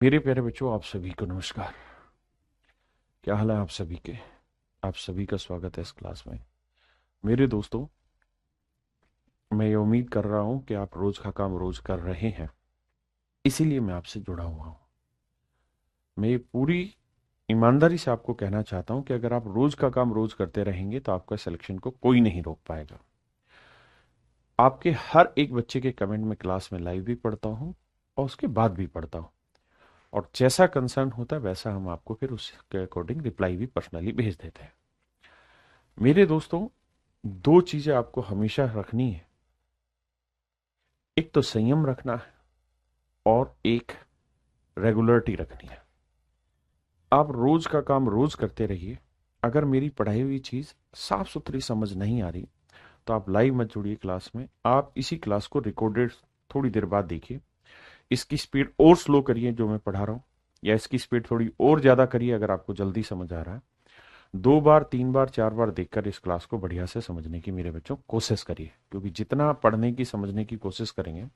मेरे प्यारे बच्चों, आप सभी को नमस्कार। क्या हाल है आप सभी के? आप सभी का स्वागत है इस क्लास में। मेरे दोस्तों, मैं ये उम्मीद कर रहा हूं कि आप रोज का काम रोज कर रहे हैं, इसीलिए मैं आपसे जुड़ा हुआ हूं। मैं ये पूरी ईमानदारी से आपको कहना चाहता हूं कि अगर आप रोज का काम रोज करते रहेंगे तो आपका सिलेक्शन को कोई नहीं रोक पाएगा। आपके हर एक बच्चे के कमेंट में क्लास में लाइव भी पढ़ता हूं और उसके बाद भी पढ़ता हूं, और जैसा कंसर्न होता है वैसा हम आपको फिर उसके अकॉर्डिंग रिप्लाई भी पर्सनली भेज देते हैं। मेरे दोस्तों, दो चीजें आपको हमेशा रखनी है। एक तो संयम रखना है और एक रेगुलरिटी रखनी है। आप रोज का काम रोज करते रहिए। अगर मेरी पढ़ाई हुई चीज साफ सुथरी समझ नहीं आ रही तो आप लाइव मत जुड़िए क्लास में, आप इसी क्लास को रिकॉर्डेड थोड़ी देर बाद देखिए। इसकी स्पीड और स्लो करिए जो मैं पढ़ा रहा हूं, या इसकी स्पीड थोड़ी और ज्यादा करिए अगर आपको जल्दी समझ आ रहा है। 2 बार 3 बार 4 बार देखकर इस क्लास को बढ़िया से समझने की मेरे बच्चों कोशिश करिए, क्योंकि जितना आप पढ़ने की समझने की कोशिश करेंगे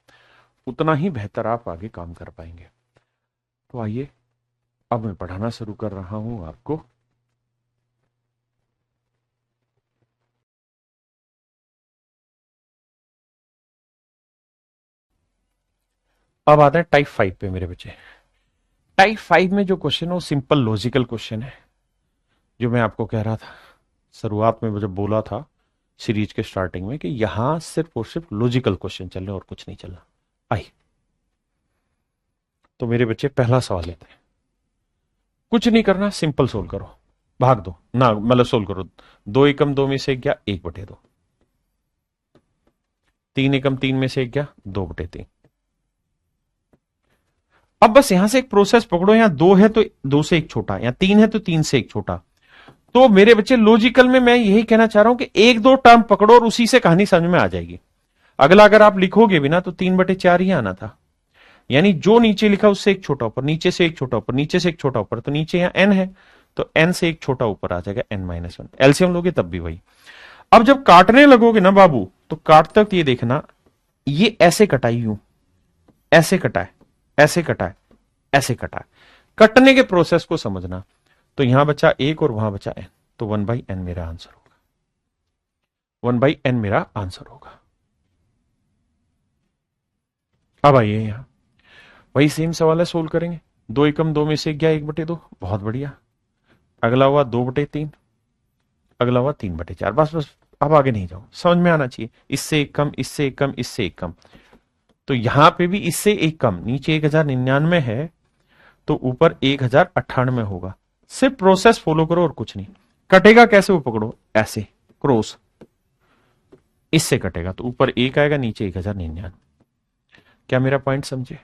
उतना ही बेहतर आप आगे काम कर पाएंगे। तो आइए, अब मैं पढ़ाना शुरू कर रहा हूं आपको। अब आता है टाइप 5 पे मेरे बच्चे। टाइप 5 में जो क्वेश्चन है वो सिंपल लॉजिकल क्वेश्चन है, जो मैं आपको कह रहा था शुरुआत में, जब बोला था सीरीज के स्टार्टिंग में कि यहां सिर्फ और सिर्फ लॉजिकल क्वेश्चन चल रहे और कुछ नहीं चल रहा। आई, तो मेरे बच्चे पहला सवाल लेते हैं। कुछ नहीं करना, सिंपल सोल्व करो, भाग दो ना, मतलब सोल्व करो। 2 एकम 2 में से क्या? 1/2। 3 एकम 3 में से क्या? 2/3। अब बस यहां से एक प्रोसेस पकड़ो, यहां 2 है तो 2 से 1 छोटा, या 3 है तो 3 से 1 छोटा। तो मेरे बच्चे लॉजिकल में मैं यही कहना चाह रहा हूं कि 1 2 टर्म पकड़ो और उसी से कहानी समझ में आ जाएगी। अगला अगर आप लिखोगे भी ना तो 3/4 ही आना था। यानी जो नीचे लिखा उससे 1 छोटा ऊपर, नीचे से 1 छोटा ऊपर, नीचे से 1 छोटा ऊपर, तो नीचे यहां n है तो n से 1 छोटा ऊपर आ जाएगा n-1। एलसीएम लोगे तब भी वही। अब जब काटने लगोगे ना बाबू, तो काटते वक्त ये देखना, ये ऐसे कटाई यूं, ऐसे कटा है, ऐसे कटा है, ऐसे कटा है। कटने के प्रोसेस को समझना। तो यहां बचा 1 और वहां बचा n, तो 1/n मेरा आंसर होगा। 1/n मेरा आंसर होगा। अब आइए यहां, वही सेम सवाल है, सोल्व करेंगे। 2 एकम 2 में से गया 1/2, बहुत बढ़िया। अगला हुआ 2/3, अगला हुआ 3/4। बस बस, अब आगे नहीं जाओ, समझ में आना चाहिए। इससे एक कम, इससे एक कम, इससे एक कम। तो यहां पे भी इससे एक कम, नीचे 1099 है तो ऊपर 1098 होगा। सिर्फ प्रोसेस फॉलो करो और कुछ नहीं। कटेगा कैसे वो पकड़ो, ऐसे क्रॉस, इससे कटेगा तो ऊपर 1 आएगा, नीचे 1099। क्या मेरा पॉइंट समझे?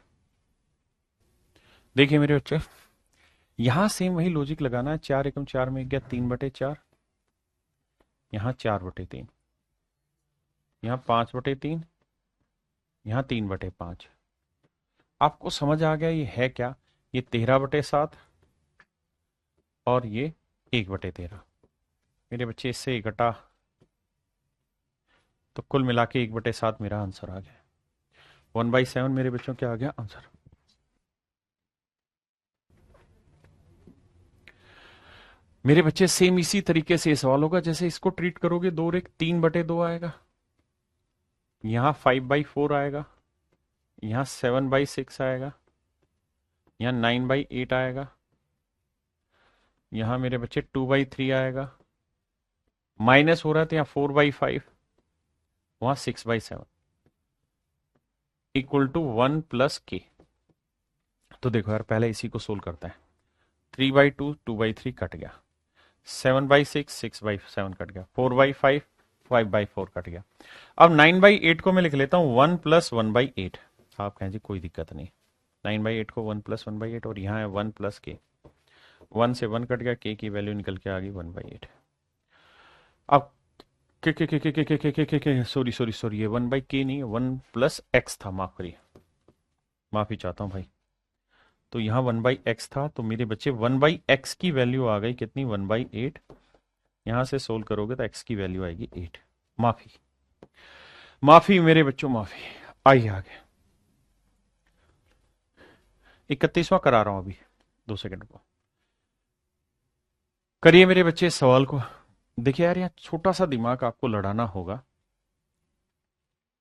देखिए मेरे बच्चे, यहां सेम वही लॉजिक लगाना है। 4 एकम 4 में गया 3/4, यहां 4/3, यहां 5/3, यहां 3/5। आपको समझ आ गया ये है क्या? ये 13/7 और ये 1/13। मेरे बच्चे इससे घटा तो कुल मिला के 1/7 मेरा आंसर आ गया। 1/7 मेरे बच्चों क्या आ गया आंसर। मेरे बच्चे सेम इसी तरीके से ये सवाल होगा, जैसे इसको ट्रीट करोगे, 2 3/2 आएगा, यहां 5/4 आएगा, यहां 7/6 आएगा, यहां 9/8 आएगा, यहां मेरे बच्चे 2/3 आएगा, माइनस हो रहा है तो यहां 4/5, वहां 6/7, इक्वल टू 1 + k। तो देखो यार, पहले इसी को सोल्व करते हैं। 3/2 2/3 कट गया, 7/6 6/7 कट गया, 4/5 5/4 कट गया। अब 9/8 को मैं लिख लेता हूं 1 + 1/8। आप कहें जी कोई दिक्कत नहीं, 9/8 को 1 + 1/8, और यहाँ है 1 + k। 1 से 1 कट गया, k की वैल्यू निकल के आ गई 1/8। अब के सॉरी सॉरी सॉरी, ये 1/k नहीं है, 1 + x था, माफ करिए, माफी चाहता हूँ भाई। तो यहाँ 1/x था, तो मेरे बच्चे 1/x की वैल्यू आ गई कितनी? 1/8। यहां से सोल्व करोगे तो x की वैल्यू आएगी 8। माफी, माफी मेरे बच्चों, माफी। आइए आगे। 31वां करा रहा हूं अभी, 2 सेकंड को। करिए मेरे बच्चे इस सवाल को। देखिए यार, यहाँ छोटा सा दिमाग आपको लड़ाना होगा।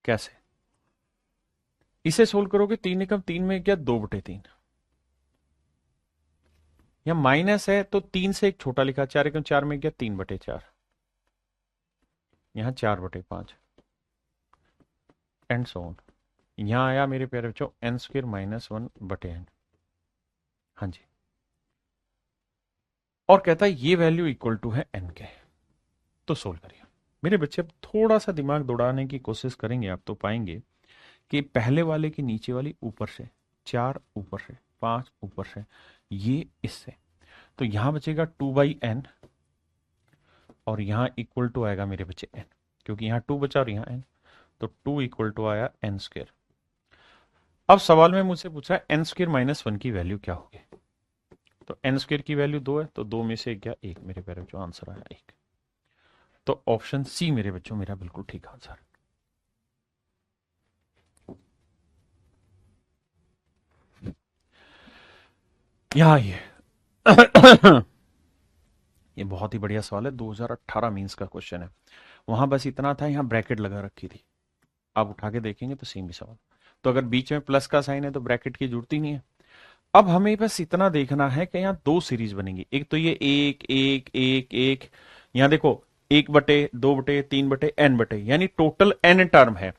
कैसे इसे सोल्व करोगे? 3 एकम 3 में क्या 2/3, यहाँ माइनस है तो 3 से एक छोटा लिखा, 4 एकम 4 में क्या 3/4, यहाँ 4/5 एंड सो ऑन। यहां आया मेरे प्यारे बच्चों n² -1/n। हाँ जी, और कहता है ये वैल्यू इक्वल टू है n के। तो सोल्व करिए मेरे बच्चे। अब थोड़ा सा दिमाग दौड़ाने की कोशिश करेंगे आप तो पाएंगे कि पहले वाले की नीचे वाली ऊपर से, 4 ऊपर से, 5 ऊपर से, ये इससे, तो यहां बचेगा 2/n और यहां इक्वल टू आएगा मेरे बच्चे n, क्योंकि यहां 2 बचा और यहां n, तो 2 इक्वल टू आया n²। अब सवाल में मुझसे पूछा है n² -1 की वैल्यू क्या होगी। तो n² की वैल्यू 2 है, तो 2 में से क्या 1 मेरे प्यारे बच्चों, आंसर आया 1। तो ऑप्शन सी मेरे बच्चों मेरा बिल्कुल ठीक आंसर। यहां ये बहुत ही बढ़िया सवाल है, 2018 मींस का क्वेश्चन है। वहां बस इतना था, यहां ब्रैकेट लगा रखी थी, आप उठा के देखेंगे तो सेम ही सवाल। तो अगर बीच में प्लस का साइन है तो ब्रैकेट की जरूरत ही नहीं है। अब हमें बस इतना देखना है कि यहाँ 2 सीरीज बनेंगी। एक तो ये 1 1 1 1, यहां देखो 1/2/3/n/, यानी टोटल n टर्म है।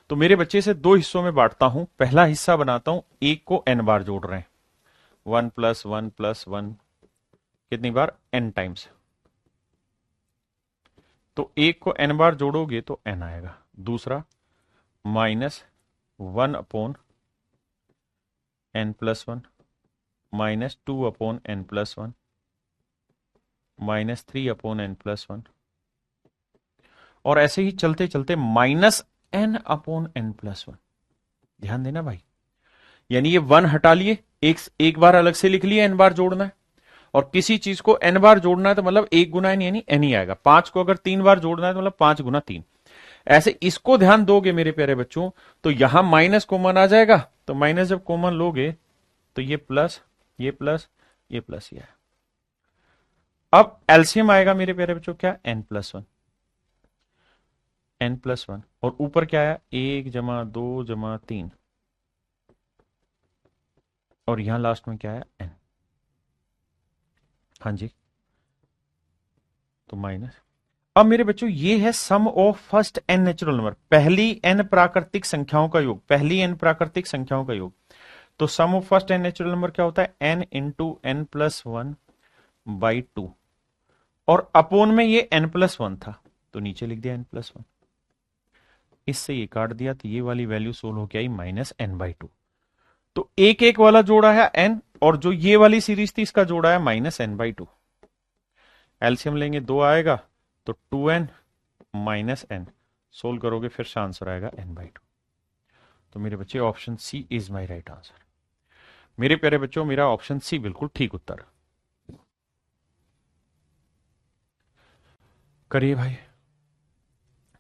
तो मेरे बच्चे से 2 हिस्सों में बांटता हूं। पहला हिस्सा बनाता हूं, 1 को n बार जोड़ रहे हैं, 1 + 1 + 1 कितनी बार, n टाइम्स। तो 1 को n बार जोड़ोगे तो n आएगा। दूसरा -1/n+1 -2/n+1 -3/n+1, और ऐसे ही चलते चलते -n/n+1। ध्यान देना भाई, यानी ये 1 हटा लिए, एक बार अलग से लिख लिए, n बार जोड़ना है। और किसी चीज को n बार जोड़ना है तो मतलब 1 गुना n, यानी n ही आएगा। 5 को अगर 3 बार जोड़ना है तो मतलब 5 गुना 3। ऐसे इसको ध्यान दोगे मेरे प्यारे बच्चों, तो यहां माइनस कॉमन आ जाएगा। तो माइनस जब कॉमन लोगे तो ये प्लस, ये प्लस, ये प्लस, ये है। अब एलसीएम आएगा मेरे प्यारे बच्चों क्या, n+1, n+1, और ऊपर क्या आया 1 + 2 + 3, और यहां लास्ट में क्या आया n। हाँ जी, तो माइनस। अब मेरे बच्चों ये है sum of first n natural number, पहली n प्राकृतिक संख्याओं का योग, पहली n प्राकृतिक संख्याओं का योग। तो sum of first n natural number क्या होता है, n × n+1/2, और अपोन में ये n+1 था तो नीचे लिख दिया n+1। इससे ये काट दिया तो ये वाली वैल्यू सोल्व हो गई -n/2। तो एक एक वाला जोड़ा है n, और जो ये वाली सीरीज थी इसका जोड़ा है -n/2। एलसीएम लेंगे 2 आएगा, तो 2n -n, सोल्व करोगे फिर से आंसर आएगा n/2। तो मेरे बच्चे option C is my right answer. मेरे प्यारे बच्चों मेरा ऑप्शन सी बिल्कुल ठीक उत्तर। करिए भाई।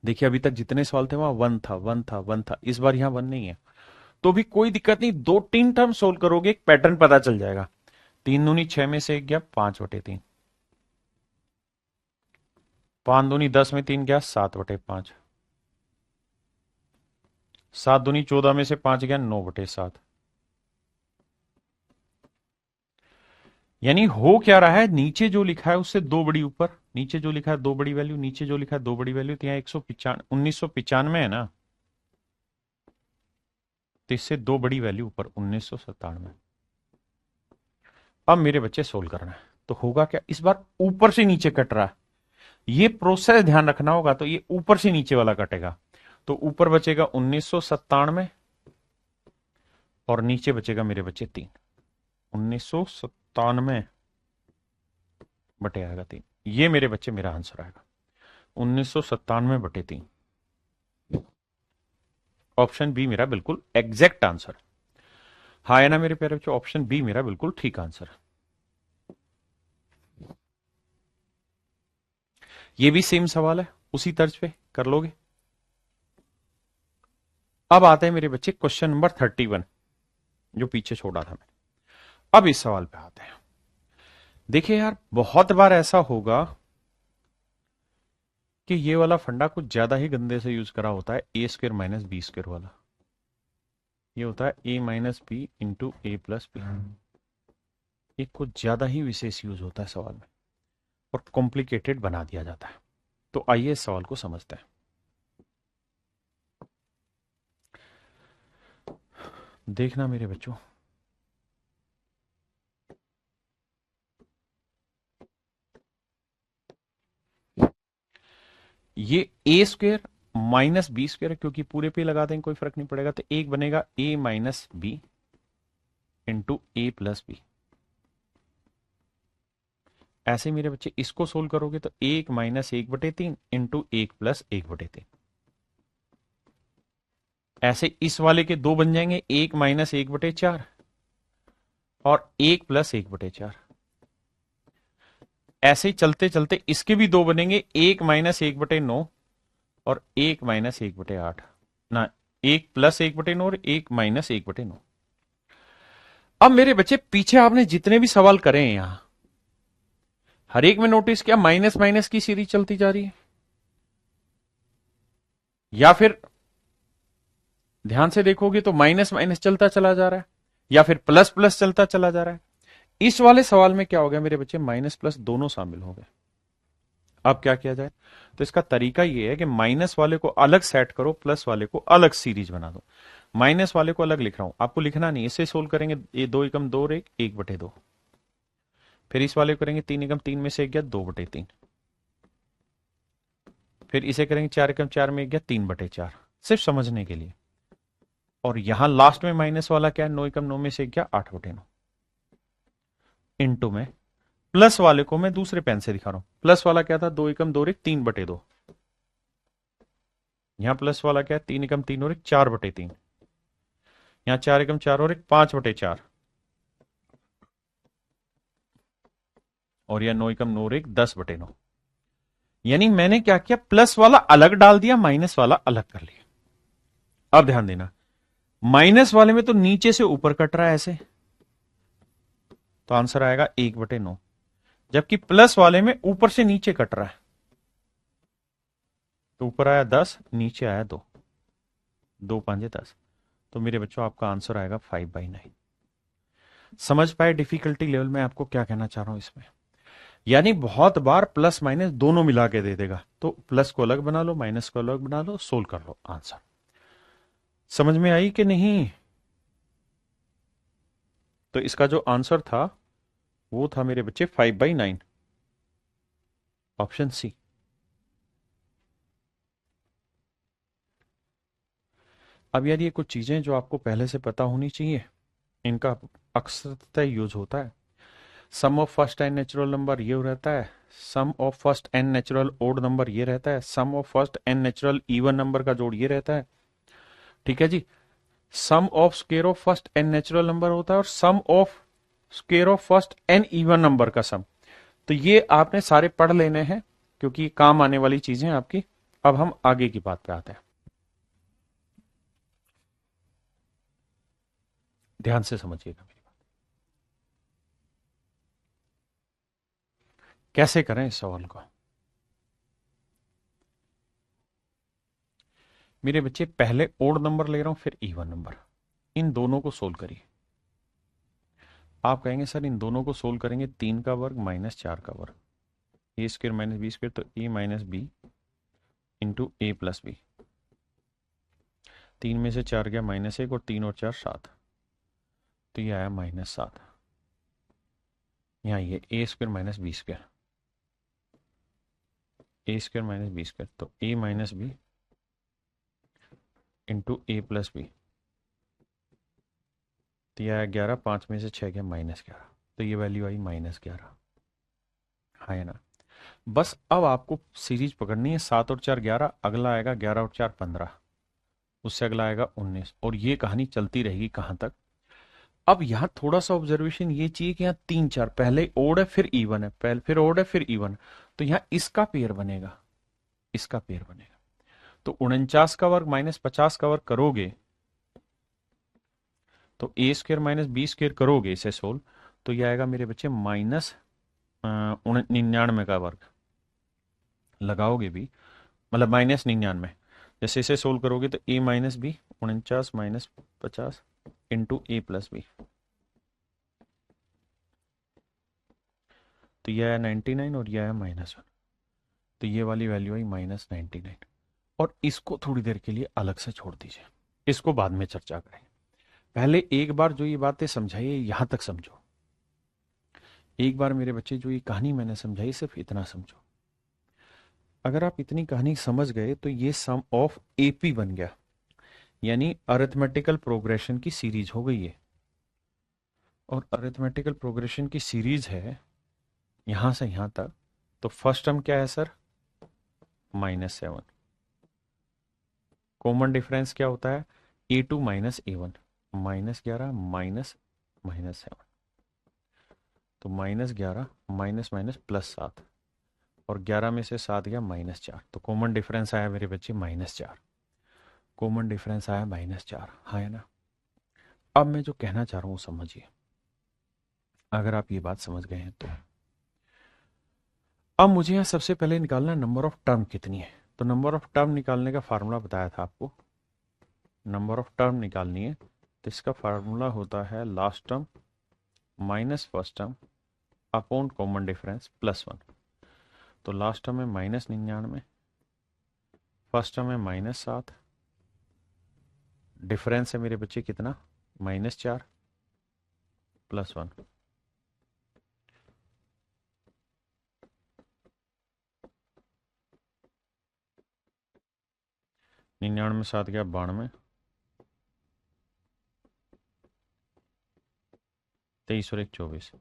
देखिए अभी तक जितने सवाल थे वहां 1 था, 1 था, 1 था, इस बार यहां 1 नहीं है, तो भी कोई दिक्कत नहीं। 2-3 टर्म सोल्व करोगे एक पैटर्न पता चल जाएगा। 3 दूनी 6 में से 1 गया 5/3, 5 दूनी 10 में 3 गया 7/5, 7 दूनी 14 में से 5 गया 9/7। यानी हो क्या रहा है, नीचे जो लिखा है उससे 2 बड़ी ऊपर, नीचे जो लिखा है 2 बड़ी वैल्यू, नीचे जो लिखा है 2 बड़ी वैल्यू, तो यहाँ 1995 है ना, तो इससे 2 बड़ी वैल्यू ऊपर 1997। अब मेरे बच्चे सोल्व करना है, तो होगा क्या, इस बार ऊपर से नीचे कट रहा है, ये प्रोसेस ध्यान रखना होगा। तो ये ऊपर से नीचे वाला कटेगा, तो ऊपर बचेगा 1997 और नीचे बचेगा मेरे बच्चे 3, 1997 बटे आएगा 3। ये मेरे बच्चे मेरा आंसर आएगा 1997/3। ऑप्शन बी मेरा बिल्कुल एग्जैक्ट आंसर। हाँ है ना मेरे प्यारे बच्चों, ऑप्शन बी मेरा बिल्कुल ठीक आंसर। ये भी सेम सवाल है, उसी तर्ज पे कर लोगे। अब आते हैं मेरे बच्चे क्वेश्चन नंबर 31, जो पीछे छोड़ा था मैं। अब इस सवाल पे आते हैं। देखिए यार, बहुत बार ऐसा होगा कि ये वाला फंडा कुछ ज्यादा ही गंदे से यूज करा होता है, ए स्क्र माइनस बी स्क्र वाला। ये होता है ए minus b into a plus B. ये कुछ ज्यादा ही विशेष यूज होता है सवाल में और कॉम्प्लिकेटेड बना दिया जाता है। तो आइए इस सवाल को समझते हैं। देखना मेरे बच्चों, ये ए स्क्र माइनस बी स्क्र, क्योंकि पूरे पे लगा देंगे कोई फर्क नहीं पड़ेगा, तो एक बनेगा ए minus b into a plus B. ऐसे मेरे बच्चे इसको सोल्व करोगे तो एक माइनस एक बटे तीन इंटू एक प्लस एक बटे तीन। ऐसे इस वाले के दो बन जाएंगे, एक माइनस एक बटे चार और एक प्लस एक बटे चार। ऐसे ही चलते चलते इसके भी दो बनेंगे, एक माइनस एक बटे नौ और एक माइनस एक बटे आठ ना, एक प्लस एक बटे नौ और एक माइनस एक बटे नौ। अब मेरे बच्चे पीछे आपने जितने भी सवाल करे हैं यहां, हर एक में नोटिस किया माइनस माइनस की सीरीज चलती जा रही है, या फिर ध्यान से देखोगे तो माइनस माइनस चलता चला जा रहा है, या फिर प्लस प्लस चलता चला जा रहा है। इस वाले सवाल में क्या हो गया मेरे बच्चे, माइनस प्लस दोनों शामिल हो गए। अब क्या किया जाए, तो इसका तरीका यह है कि माइनस वाले को अलग सेट करो, प्लस वाले को अलग सीरीज बना दो। माइनस वाले को अलग लिख रहा हूं, आपको लिखना नहीं, इसे सोल्व करेंगे, ये दो एकम दो और एक बटे दो। फिर इस वाले को करेंगे तीन एकम तीन में से एक गया दो बटे तीन। फिर इसे करेंगे चार एकम चार में एक गया तीन बटे चार, सिर्फ समझने के लिए। और यहां लास्ट में माइनस वाला क्या है, नौ एकम नौ में से एक गया आठ बटे नौ। इंटू में प्लस वाले को मैं दूसरे पेन से दिखा रहा हूं, प्लस वाला क्या था, दो एकम दो और एक तीन बटे दो। यहां प्लस वाला क्या है, तीन एकम तीन और एक चार बटे तीन। यहां चार एकम चार और एक पांच बटे चार। और यह नौ एकम नौ और एक दस बटे नौ। यानी मैंने क्या किया, प्लस वाला अलग डाल दिया, माइनस वाला अलग कर लिया। अब ध्यान देना, माइनस वाले में तो नीचे से ऊपर कट रहा है ऐसे, तो आंसर आएगा एक बटे नौ। जबकि प्लस वाले में ऊपर से नीचे कट रहा है, तो ऊपर आया 10, नीचे आया 2, 2 5 10। तो मेरे बच्चों आपका आंसर आएगा 5/9। समझ पाए डिफिकल्टी लेवल में आपको क्या कहना चाह रहा हूं इसमें। यानी बहुत बार प्लस माइनस दोनों मिला के दे देगा, तो प्लस को अलग बना लो, माइनस को अलग बना लो, सोल्व कर लो आंसर। समझ में आई कि नहीं। तो इसका जो आंसर था वो था मेरे बच्चे 5/9, ऑप्शन सी। अब यार ये कुछ चीजें जो आपको पहले से पता होनी चाहिए, इनका अक्सर यूज होता है। Sum of first n natural number ये रहता है, sum of first n natural odd number ये रहता है, sum of first n natural even number का जोड़ ये रहता है। ठीक है जी। Sum of square of first n natural number होता है और sum of square of first n even number का सम। तो ये आपने सारे पढ़ लेने हैं, क्योंकि काम आने वाली चीजें आपकी। अब हम आगे की बात पे आते हैं, ध्यान से समझिएगा मेरी बात। कैसे करें इस सवाल को। मेरे बच्चे पहले ओड नंबर ले रहा हूं, फिर इवन नंबर, इन दोनों को सोल्व करिए। आप कहेंगे सर इन दोनों को सोल्व करेंगे, 3 का वर्ग माइनस 4 का वर्ग, ए स्क्र माइनस बी स्क्र, तो ए minus b into a plus B. 3 में से 4 गया -1 और 3 और 4 7, तो ये आया -7। यहाँ ये ए स्क्र माइनस बी स्क्र, ए स्क्र माइनस बी स्क्र, तो ए minus b into a plus b. तो यह आया 11, 5 में से 6 गया -11, तो ये वैल्यू आई -11। हाँ है ना। बस अब आपको सीरीज पकड़नी है, 7 और 4 11, अगला आएगा 11 और 4 15, उससे अगला आएगा 19, और ये कहानी चलती रहेगी कहां तक। अब यहां थोड़ा सा ऑब्जर्वेशन ये चाहिए कि यहाँ 3 4 पहले ओड है फिर इवन है, पहले फिर ओड है फिर इवन, तो यहाँ इसका पेयर बनेगा, इसका पेयर बनेगा। तो 49 का वर्ग माइनस 50 का वर्ग करोगे तो ए स्क्र माइनस बी स्क्र करोगे इसे सोल्व, तो ये आएगा मेरे बच्चे माइनस 99 का वर्ग। लगाओगे भी मतलब माइनस 99, जैसे इसे सोल्व करोगे तो a minus b 49 minus 50 into a plus b, तो यह है 99 और यह है -1, तो ये वाली वैल्यू आई -99। और इसको थोड़ी देर के लिए अलग से छोड़ दीजिए, इसको बाद में चर्चा करेंगे। पहले एक बार जो ये बातें समझाई यहां तक समझो। एक बार मेरे बच्चे जो ये कहानी मैंने समझाई सिर्फ इतना समझो। अगर आप इतनी कहानी समझ गए तो ये सम ऑफ एपी बन गया, यानी अरिथमेटिकल प्रोग्रेशन की सीरीज हो गई है। और अरिथमेटिकल प्रोग्रेशन की सीरीज है यहां से यहां तक, तो फर्स्ट टर्म क्या है सर? -7। कॉमन डिफरेंस क्या होता है? a2 माइनस a1, -11 -7, तो -11 माइनस माइनस +7, और 11 में से 7 गया -4, तो कॉमन डिफरेंस आया मेरे बच्चे -4। कॉमन डिफरेंस आया -4, हाँ है ना। अब मैं जो कहना चाह रहा हूं समझिए, अगर आप ये बात समझ गए हैं तो अब मुझे यहां सबसे पहले निकालना नंबर ऑफ टर्म कितनी है। तो नंबर ऑफ टर्म निकालने का फार्मूला बताया था आपको। नंबर ऑफ टर्म निकालनी है तो इसका फार्मूला होता है last term minus first term upon common difference +1। तो लास्ट टर्म है -99, फर्स्ट टर्म है -7, डिफरेंस है मेरे बच्चे कितना? -4 +1। 99 में 7 गया 92, 23 और 1 24।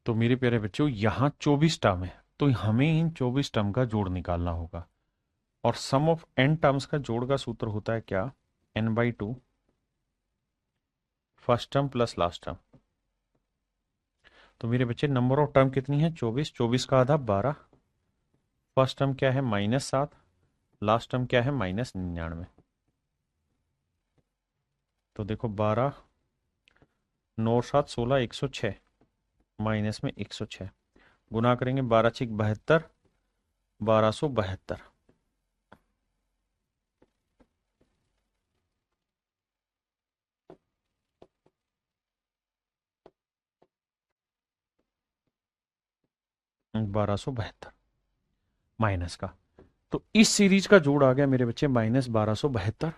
तो मेरे प्यारे बच्चों यहां 24 टर्म है, तो हमें इन 24 टर्म का जोड़ निकालना होगा। और सम ऑफ n टर्म्स का जोड़ का सूत्र होता है क्या? n/2 first term plus last term. तो मेरे बच्चे नंबर ऑफ टर्म कितनी है? 24। 24 का आधा 12, फर्स्ट टर्म क्या है? -7, लास्ट टर्म क्या है? -99। तो देखो 12 9 7 16 106, माइनस में 106, गुना करेंगे 12 6 72, 1272। बारह सौ बहत्तर माइनस का, तो इस सीरीज का जोड़ आ गया मेरे बच्चे -1272।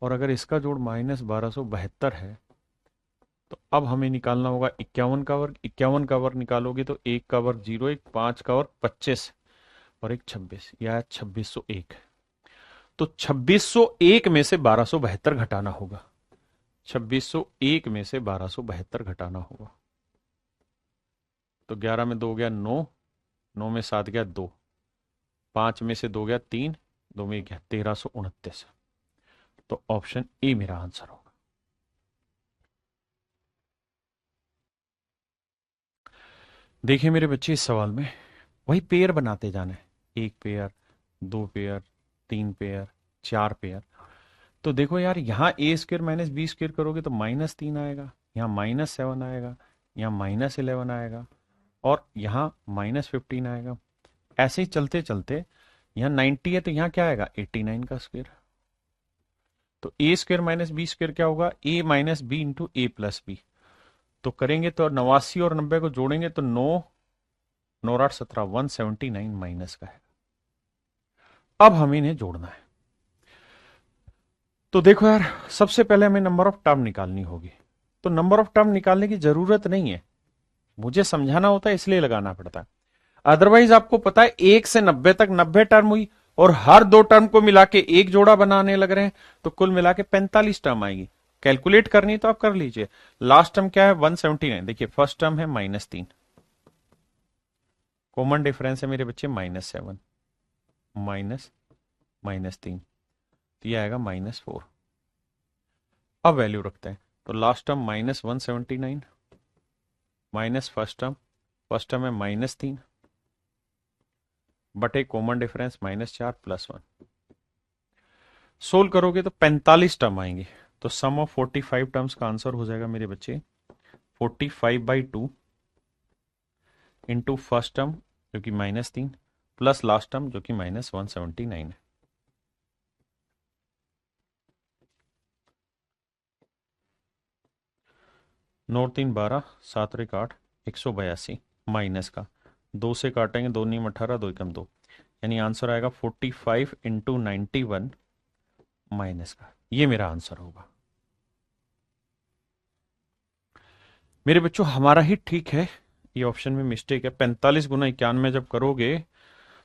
और अगर इसका जोड़ -1272 है तो अब हमें निकालना होगा 51 का वर्ग। 51 का वर्ग निकालोगे तो 1 का वर्ग 0, 1 5 का वर्ग 25 और 1 26, यह 2601। तो 2601 में से 1272 घटाना होगा। 2601 में से 1272 घटाना होगा। तो 11 में 2 गया 9, 9 में 7 गया 2, 5 में से 2 गया 3, 2 में गया 1329। तो ऑप्शन ए मेरा आंसर होगा। देखिए मेरे बच्चे इस सवाल में वही पेयर बनाते जाना है, 1 पेयर 2 पेयर 3 पेयर 4 पेयर। तो देखो यार यहाँ a² माइनस b² करोगे तो -3 आएगा, यहाँ -7 आएगा, यहाँ -11 आएगा, और यहाँ -15 आएगा। ऐसे ही चलते चलते यहाँ 90 है तो यहाँ क्या आएगा? 89 का स्क्वायर। तो a² माइनस b² क्या होगा? a minus b into a plus b. तो करेंगे तो 89 और 90 को जोड़ेंगे तो 9 9 8 17 179 माइनस का है। अब हमें इन्हें जोड़ना है। तो देखो यार सबसे पहले हमें नंबर ऑफ टर्म निकालनी होगी। तो नंबर ऑफ टर्म निकालने की जरूरत नहीं है, मुझे समझाना होता है इसलिए लगाना पड़ता है। अदरवाइज आपको पता है 1 से 90 तक 90 टर्म हुई और हर 2 टर्म को मिला के एक जोड़ा बनाने लग रहे हैं, तो कुल मिला के 45 टर्म आएगी। कैलकुलेट करनी तो आप कर लीजिए। लास्ट टर्म क्या है? 179। देखिए फर्स्ट टर्म है -3, कॉमन डिफरेंस है मेरे बच्चे -7 -3, तो यह आएगा -4। अब वैल्यू रखते हैं, तो last term -179 minus first term है -3 बटे कॉमन डिफरेंस -4 +1। सोल्व करोगे तो 45 टर्म आएंगे। तो सम ऑफ 45 टर्म्स का आंसर हो जाएगा मेरे बच्चे 45/2 इंटू फर्स्ट टर्म जो कि -3 प्लस लास्ट टर्म जो कि -179 है। नौ 3 12 7 1 8 182 माइनस का 2 से काटेंगे, 2 नीम 18 2 एकम 2, यानी आंसर आएगा 45 इंटू 91 माइनस का। ये मेरा आंसर होगा। मेरे बच्चों हमारा ही ठीक है, ये ऑप्शन में मिस्टेक है। 45 गुना 91 जब करोगे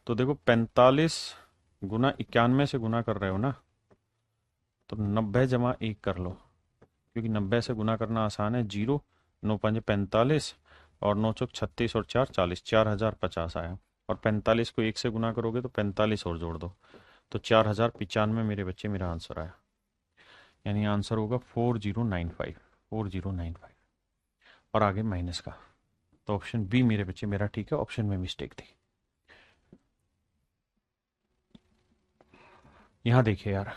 तो देखो 45 गुना 91 से गुना कर रहे हो ना, तो 90 जमा 1 कर लो, क्योंकि 90 से गुना करना आसान है। 0 9 5 45 और 9 चौक 36 और 4 40, 4050 आया। और 45 को 1 से गुना करोगे तो 45 और जोड़ दो तो 4095 मेरे बच्चे मेरा आंसर आया, यानी आंसर होगा 4095 4095 और आगे माइनस का। तो ऑप्शन बी मेरे बच्चे मेरा ठीक है, ऑप्शन में मिस्टेक थी। यहां देखिए यार,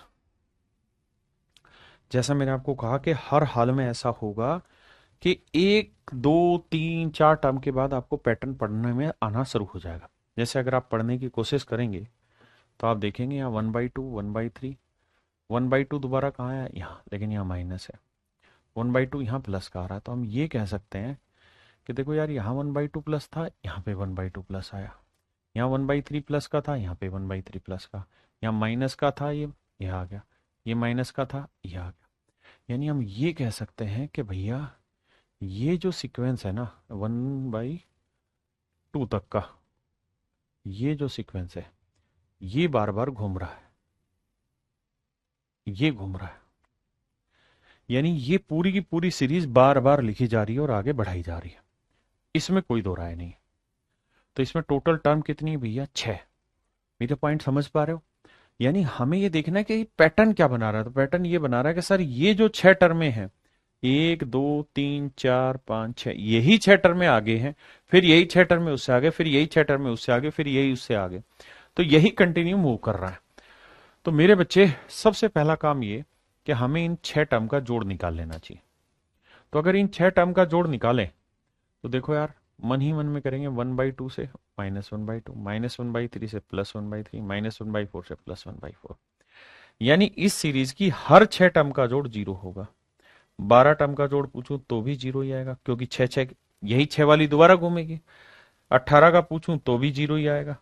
जैसा मैंने आपको कहा कि हर हाल में ऐसा होगा कि 1 2 3 4 टर्म के बाद आपको पैटर्न पढ़ने में आना शुरू हो जाएगा। जैसे अगर आप पढ़ने की कोशिश करेंगे तो आप देखेंगे यहाँ 1/2 1/3 1/2 दोबारा कहाँ है यहाँ, लेकिन यहाँ माइनस है। 1/2 यहाँ प्लस का आ रहा है, तो हम ये कह सकते हैं कि देखो यार यहाँ 1/2 प्लस था, यहाँ पे 1/2 प्लस आया। यहाँ 1/3 प्लस का था, यहाँ पे 1/3 प्लस का। यहाँ माइनस का था, ये आ गया। ये माइनस का था, ये आ गया। यानी हम ये कह सकते हैं कि भैया ये जो सीक्वेंस है ना 1/2 तक का, ये जो सीक्वेंस है ये बार बार घूम रहा है, ये घूम रहा है। यानी ये पूरी की पूरी सीरीज बार बार लिखी जा रही है और आगे बढ़ाई जा रही है, इसमें कोई दो राय नहीं। तो इसमें टोटल टर्म कितनी है भैया, 6। मेरे पॉइंट समझ पा रहे हो? यानी हमें ये देखना है कि पैटर्न क्या बना रहा है। तो पैटर्न ये बना रहा है कि सर ये जो 6 टर्में हैं, 1 2 3 4 5 6, यही 6 टर्में आगे हैं, फिर यही 6 टर्में उससे आगे, फिर यही 6 टर्में उससे आगे, फिर यही उससे आगे। तो यही कंटिन्यू मूव कर रहा है। तो मेरे बच्चे सबसे पहला काम ये कि हमें इन 6 टर्म का जोड़ निकाल लेना चाहिए। तो अगर इन 6 टर्म का जोड़ निकालें तो देखो यार, मन ही मन में करेंगे 1/2 से -1/2, -1/3 से +1/3, -1/4 से +1/4। यानी इस सीरीज की हर 6 टर्म का जोड़ 0 होगा। 12 टर्म का जोड़ पूछूं तो भी 0 ही आएगा, क्योंकि 6 6 यही 6 वाली दोबारा घूमेगी। 18 का पूछूं तो भी 0 ही आएगा।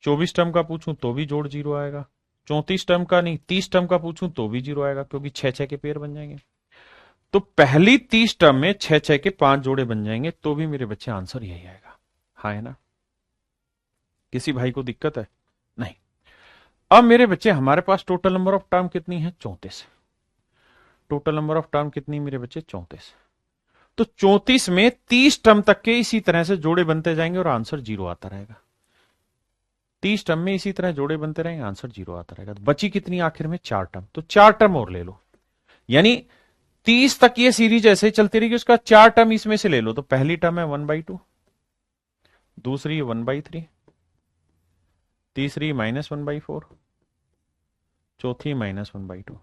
24 टर्म का पूछूं तो भी जोड़ 0 आएगा। 34 टर्म का नहीं, 30 टर्म का पूछूं तो भी 0 आएगा, क्योंकि 6 6 के पेयर बन जाएंगे। तो पहली 30 टर्म में 6 6 के 5 जोड़े बन जाएंगे, तो भी मेरे बच्चे आंसर यही आएगा। हाँ है ना? किसी भाई को दिक्कत है? नहीं। अब मेरे बच्चे हमारे पास टोटल नंबर ऑफ टर्म कितनी है, 34। टोटल नंबर ऑफ टर्म कितनी मेरे बच्चे, 34। तो 34 में 30 टर्म तक के इसी तरह से जोड़े बनते जाएंगे और आंसर 0 आता रहेगा। 30 टर्म में इसी तरह जोड़े बनते रहेंगे, आंसर 0 आता रहेगा। तो बची कितनी आखिर में, 4 टर्म। तो 4 टर्म और ले लो, यानी 30 तक ये सीरीज ऐसे ही चलती रहेगी, उसका 4 टर्म इसमें से ले लो। तो पहली टर्म है 1/2, दूसरी 1/3, तीसरी -1/4, चौथी -1/2।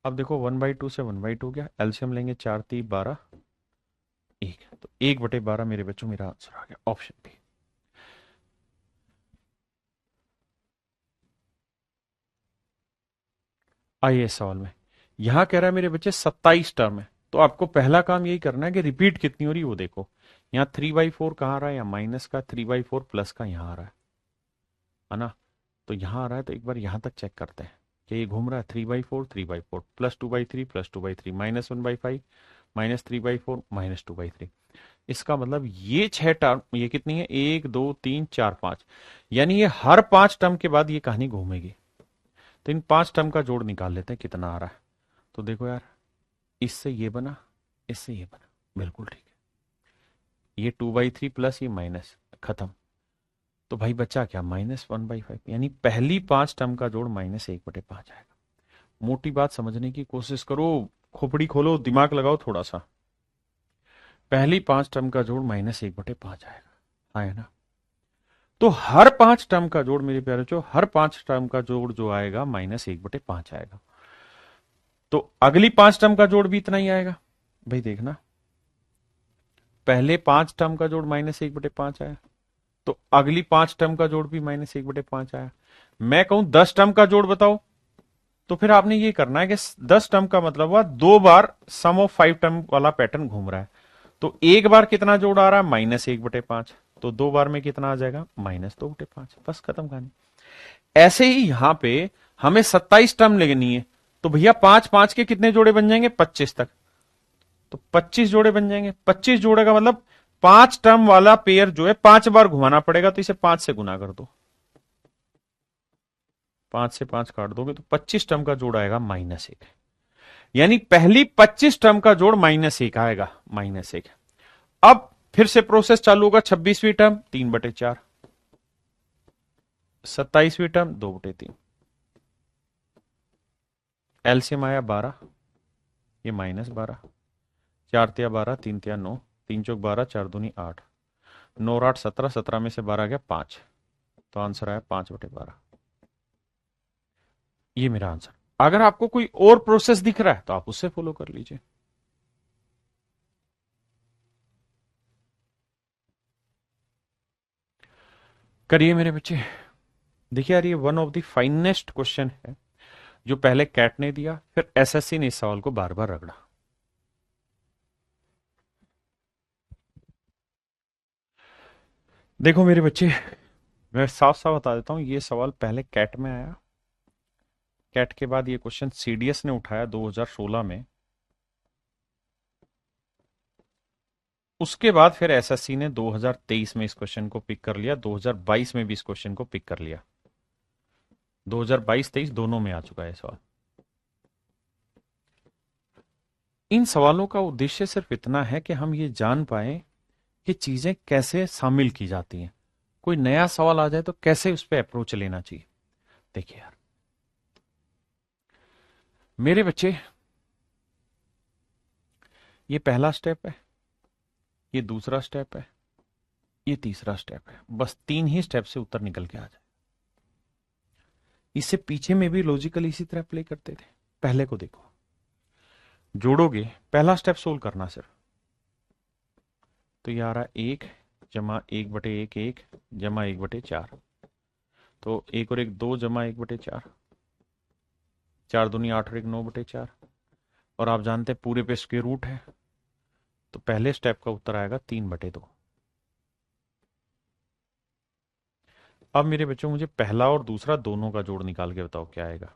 अब देखो 1/2 से 1/2 गया, एलसीएम लेंगे, 4 3 12 1, तो 1/12 मेरे बच्चों मेरा आंसर आ गया, ऑप्शन बी। आइए इस सवाल में, यहां कह रहा है मेरे बच्चे 27 टर्म है। तो आपको पहला काम यही करना है कि रिपीट कितनी हो रही है वो देखो। यहाँ 3/4 कहाँ आ रहा है, या माइनस का 3/4 प्लस का यहाँ आ रहा है ना? तो यहाँ आ रहा है, तो एक बार यहाँ तक चेक करते हैं कि ये घूम रहा है 3/4 3/4 +2/3 +2/3 -1/5 -3/4 -2/3। इसका मतलब ये 6 टर्म, ये कितनी है, 1 2 3 4 5, यानी ये हर 5 टर्म के बाद ये कहानी घूमेगी। तो इन 5 टर्म का जोड़ निकाल लेते हैं कितना आ रहा है। तो देखो यार, इससे ये बना, इससे ये बना, बिल्कुल ठीक है। ये 2/3 प्लस ये माइनस, खत्म। तो भाई बचा क्या, -1/5, यानी पहली 5 टर्म का जोड़ -1/5 आएगा। मोटी बात समझने की कोशिश करो, खोपड़ी खोलो, दिमाग लगाओ थोड़ा सा। पहली 5 टर्म का जोड़ -1/5 आएगा, हाँ है ना? तो हर 5 टर्म का जोड़ मेरे प्यारे बच्चों, हर 5 टर्म का जोड़ जो आएगा -1/5 आएगा। तो अगली 5 टर्म का जोड़ भी इतना ही आएगा। भाई देखना, पहले 5 टर्म का जोड़ -1/5 आया, तो अगली 5 टर्म का जोड़ भी -1/5 आया। मैं कहूं 10 टर्म का जोड़ बताओ, तो फिर आपने ये करना है कि 10 टर्म का मतलब हुआ 2 बार सम ऑफ 5 टर्म वाला पैटर्न घूम रहा है। तो एक बार कितना जोड़ आ रहा है, -1/5, तो 2 बार में कितना आ जाएगा, -2/5। बस खत्म कहानी। ऐसे ही यहां पे हमें 27 टर्म लेनी है, तो भैया 5 5 के कितने जोड़े बन जाएंगे, 25 तक, तो 25 जोड़े बन जाएंगे। 25 जोड़े का मतलब 5 टर्म वाला पेयर जो है 5 बार घुमाना पड़ेगा, तो इसे 5 से गुना कर दो, 5 से 5 काट दोगे तो 25 टर्म का जोड़ आएगा -1। यानी पहली 25 टर्म का जोड़ -1 आएगा, -1। अब फिर से प्रोसेस चालू होगा। 26वीं टर्म 3/4, 27वीं टर्म 2/3, एलसीएम आया 12, ये -12, 4 तिया 12, 3 तिया 9, 3 चौक 12, 4 दूनी 8, 9 और 8 17, 17 में से 12 गया 5, तो आंसर आया 5/12। ये मेरा आंसर। अगर आपको कोई और प्रोसेस दिख रहा है तो आप उससे फॉलो कर लीजिए। करिए मेरे बच्चे। देखिए यार, ये one of the finest question है जो पहले कैट ने दिया, फिर एसएससी ने इस सवाल को बार बार रगड़ा। देखो मेरे बच्चे, मैं साफ साफ बता देता हूं, ये सवाल पहले कैट में आया, कैट के बाद ये क्वेश्चन सीडीएस ने उठाया 2016 में, उसके बाद फिर एसएससी ने 2023 में इस क्वेश्चन को पिक कर लिया, 2022 में भी इस क्वेश्चन को पिक कर लिया, 2022-23 दोनों में आ चुका है सवाल। इन सवालों का उद्देश्य सिर्फ इतना है कि हम ये जान पाए कि चीजें कैसे शामिल की जाती हैं, कोई नया सवाल आ जाए तो कैसे उस पर अप्रोच लेना चाहिए। देखिए यार मेरे बच्चे, ये पहला स्टेप है, ये दूसरा स्टेप है, ये तीसरा स्टेप है, बस 3 ही स्टेप से उत्तर निकल के आ जाए। इससे पीछे में भी लॉजिकल इसी तरह प्ले करते थे। पहले को देखो, जोड़ोगे, पहला स्टेप सोल्व करना सिर्फ, तो ये आ रहा 1 जमा 1/1 1 जमा 1/4, तो 1 और 1 2 जमा 1/4, 4 दूनी 8 और 1 9/4, और आप जानते हैं पूरे पे स्क्वायर रूट है, तो पहले स्टेप का उत्तर आएगा 3/2। अब मेरे बच्चों मुझे पहला और दूसरा दोनों का जोड़ निकाल के बताओ क्या आएगा।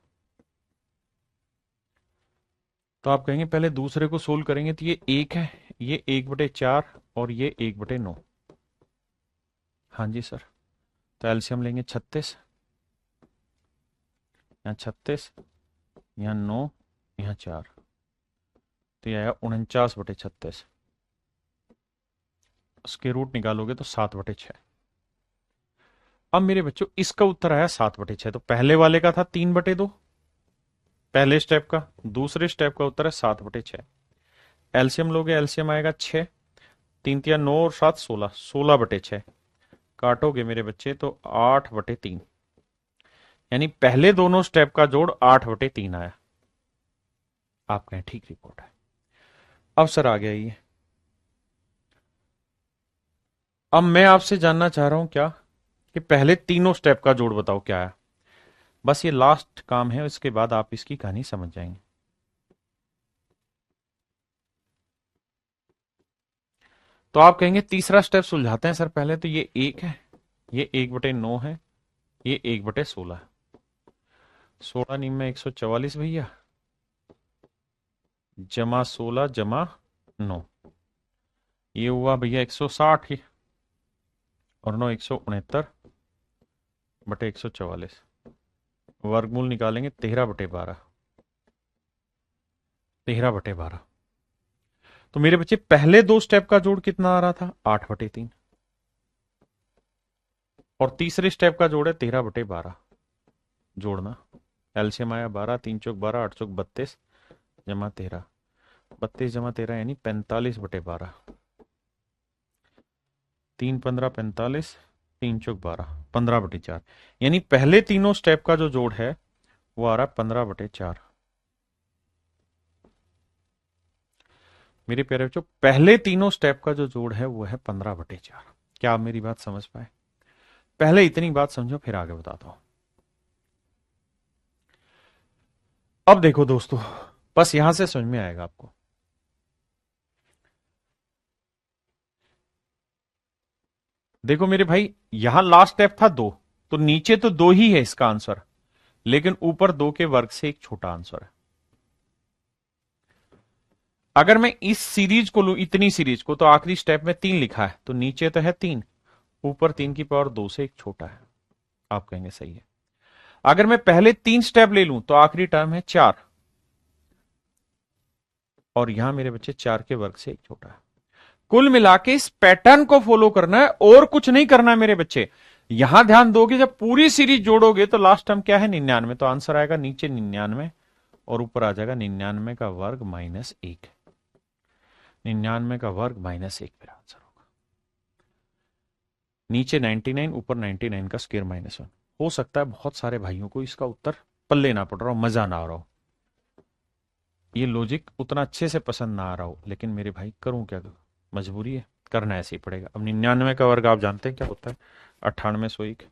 तो आप कहेंगे पहले दूसरे को सोल्व करेंगे, तो ये 1 है, ये 1/4 और ये 1/9। हाँ जी सर, तो एलसीएम लेंगे 36, यहाँ 36, यहाँ 9, यहाँ 4, तो ये आया 49/36। उसके रूट निकालोगे तो 7/6। अब मेरे बच्चों इसका उत्तर आया 7/6, तो पहले वाले का था 3/2 पहले स्टेप का, दूसरे स्टेप का उत्तर है 7/6। एलसीएम लोगे, एलसीएम आएगा 6, 3 तिया 9 और 7 16, 16/6, काटोगे मेरे बच्चे तो 8/3, यानी पहले दोनों स्टेप का जोड़ 8/3 आया। आप कहें ठीक रिपोर्ट है। अब सर आ गया ये, अब मैं आपसे जानना चाह रहा हूं क्या, कि पहले तीनों स्टेप का जोड़ बताओ क्या है। बस ये लास्ट काम है, इसके बाद आप इसकी कहानी समझ जाएंगे। तो आप कहेंगे तीसरा स्टेप सुलझाते हैं सर पहले, तो ये 1 है, ये 1/9 है, ये 1/16 है, 16 नीम में 144 भैया, जमा 16 जमा 9, ये हुआ भैया 160 ही, और 9 169/144, वर्गमूल निकालेंगे 13/12, 13/12। तो मेरे बच्चे पहले दो स्टेप का जोड़ कितना आ रहा था, 8/3, और तीसरे स्टेप का जोड़ है 13/12। जोड़ना, एलसीएम आया 12, 3 चौक 12, 8 चौक 32 जमा 13, 32 जमा 13 यानी 45/12, 3 15 45, 3 चौक 12, 15/4, यानी पहले तीनों स्टेप का जो जोड़ है वो आ रहा है 15/4। मेरे प्यारे बच्चों, पहले तीनों स्टेप का जो जोड़ है वो है 15/4। क्या आप मेरी बात समझ पाए? पहले इतनी बात समझो, फिर आगे बताता हूं। अब देखो दोस्तों, बस यहां से समझ में आएगा आपको। देखो मेरे भाई, यहां लास्ट स्टेप था 2, तो नीचे तो 2 ही है इसका आंसर, लेकिन ऊपर 2 के वर्ग से एक छोटा आंसर है। अगर मैं इस सीरीज को लूं, इतनी सीरीज को, तो आखिरी स्टेप में 3 लिखा है, तो नीचे तो है 3, ऊपर 3 की पावर 2 से एक छोटा है। आप कहेंगे सही है। अगर मैं पहले 3 स्टेप ले लूं, तो आखिरी टर्म है 4, और यहां मेरे बच्चे 4 के वर्ग से एक छोटा है। कुल मिला के इस पैटर्न को फॉलो करना है, और कुछ नहीं करना है मेरे बच्चे। यहां ध्यान दोगे, जब पूरी सीरीज जोड़ोगे तो लास्ट टर्म क्या है? 99। तो आंसर आएगा नीचे 99, और ऊपर आ जाएगा 99 का वर्ग माइनस 1। 99 का वर्ग माइनस 1 मेरा आंसर होगा। नीचे 99, ऊपर 99 का स्क्वायर माइनस 1। हो सकता है बहुत सारे भाइयों को इसका उत्तर पल्ले ना पड़ रहा हो, मजा ना आ रहा हो, ये लॉजिक उतना अच्छे से पसंद ना आ रहा हो, लेकिन मेरे भाई करूं क्या, मजबूरी है, करना ऐसे ही पड़ेगा। अब 99 का वर्ग आप जानते हैं क्या होता है? 9801।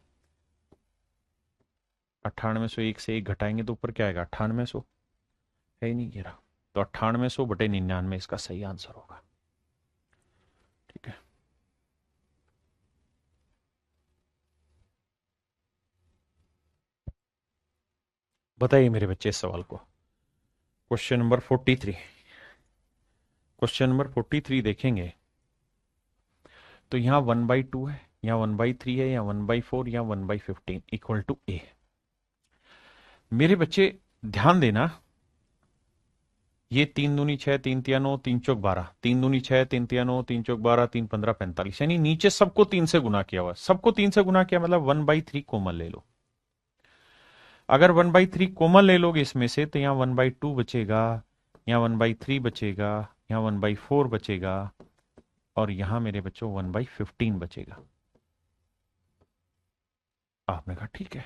9801 से 1 घटाएंगे तो ऊपर क्या आएगा? 9800। है ही नहीं ये रहा। तो 9800/99 इसका सही आंसर होगा। ठीक है। बताइए मेरे बच्चे इस सवाल को। Question number 43। क्वेश्चन नंबर 43 देखेंगे तो यहां 1/2 है, यहाँ 1/3 है, यहाँ 1/4, यहाँ 1/15 इक्वल टू ए। मेरे बच्चे ध्यान देना, ये 3 दूनी 6, 3 तिया 9, 3 चौक 12, 3 दूनी 6, 3 तिया 9, 3 चौक 12, 3 15 45, यानी नीचे सबको 3 से गुना किया हुआ है। सबको 3 से गुना किया मतलब 1/3 कॉमन ले लो। अगर 1/3 कॉमन ले लोगे इसमें से, तो यहाँ 1/2 बचेगा, यहाँ 1/3 बचेगा, यहाँ 1/4 बचेगा, और यहां मेरे बच्चों 1/15 बचेगा। आपने कहा ठीक है।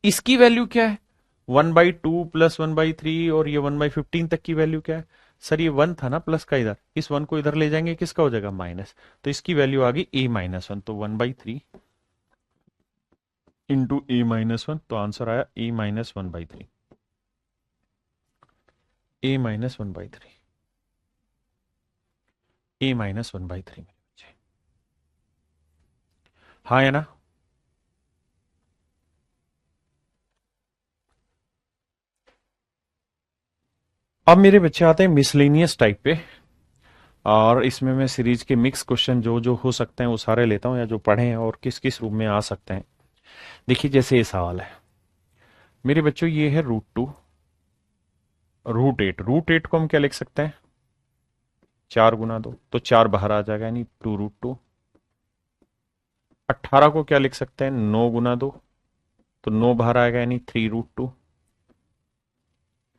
इसकी वैल्यू क्या है? 1/2 प्लस 1/3, और ये 1/15 तक की वैल्यू क्या है? सर ये 1 था ना प्लस का, इधर इस 1 को इधर ले जाएंगे, किसका हो जाएगा? माइनस। तो इसकी वैल्यू आ गई a-1। तो 1/3 इंटू a-1, तो आंसर आया a-1/3। a-1/3, a-1/3 मेरे बच्चे। हाँ है ना? अब मेरे बच्चे आते हैं मिसलेनियस टाइप पे, और इसमें मैं सीरीज के मिक्स क्वेश्चन जो जो हो सकते हैं वो सारे लेता हूं, या जो पढ़े हैं और किस किस रूप में आ सकते हैं। देखिए जैसे ये सवाल है मेरे बच्चों, ये है √2, √8। √8 को हम क्या लिख सकते हैं? 4 × 2, तो 4 बाहर आ जाएगा, यानी 2√2। 18 को क्या लिख सकते हैं? 9 × 2, तो 9 बाहर आएगा, यानी 3√2।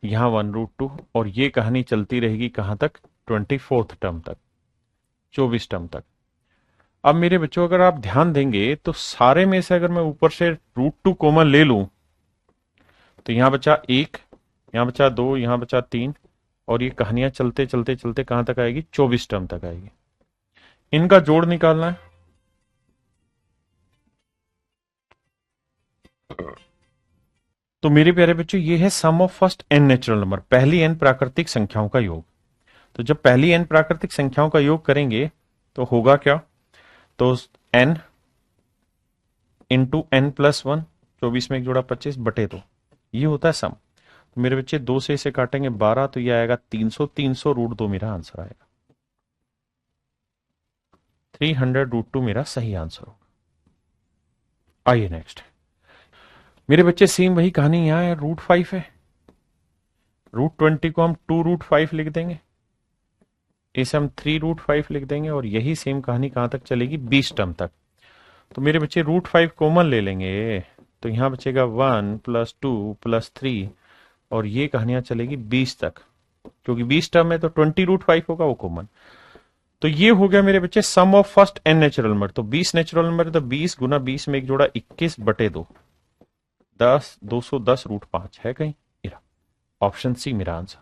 यहां 1√2, और ये कहानी चलती रहेगी कहां तक? 24th टर्म तक, 24 टर्म तक। अब मेरे बच्चों अगर आप ध्यान देंगे तो सारे में से अगर मैं ऊपर से √2 कॉमन ले लूं, तो यहां बचा 1, यहां बचा 2, यहां बचा 3, और ये कहानियां चलते चलते चलते कहां तक आएगी? 24 टर्म तक आएगी। इनका जोड़ निकालना है। तो मेरे प्यारे बच्चों, ये है sum of first n natural number, पहली n प्राकृतिक संख्याओं का योग। तो जब पहली n प्राकृतिक संख्याओं का योग करेंगे तो होगा क्या? तो n इंटू n+1, 24 में एक जोड़ा 25/2, ये होता है सम। तो मेरे बच्चे 2 से इसे काटेंगे 12, तो ये आएगा 300, 300 √2 मेरा आंसर आएगा। 300 √2 मेरा सही आंसर होगा। आइए नेक्स्ट। मेरे बच्चे सेम वही कहानी यहां है, √5 है। √20 को हम 2√5 लिख देंगे, इसे हम 3√5 लिख देंगे, और यही सेम कहानी कहां तक चलेगी? 20 टर्म तक। तो मेरे बच्चे √5 कॉमन ले लेंगे, तो यहां बचेगा 1 + 2 + 3, और ये कहानियां चलेगी 20 तक, क्योंकि 20 टर्म में तो 20√5 होगा वो कॉमन। तो ये हो गया मेरे बच्चे sum of first n natural number. तो 20 नेचुरल नंबर है, तो 20 × 20 में एक जोड़ा 21/2, 10, 210 √5 है कहीं? ऑप्शन सी मेरा आंसर।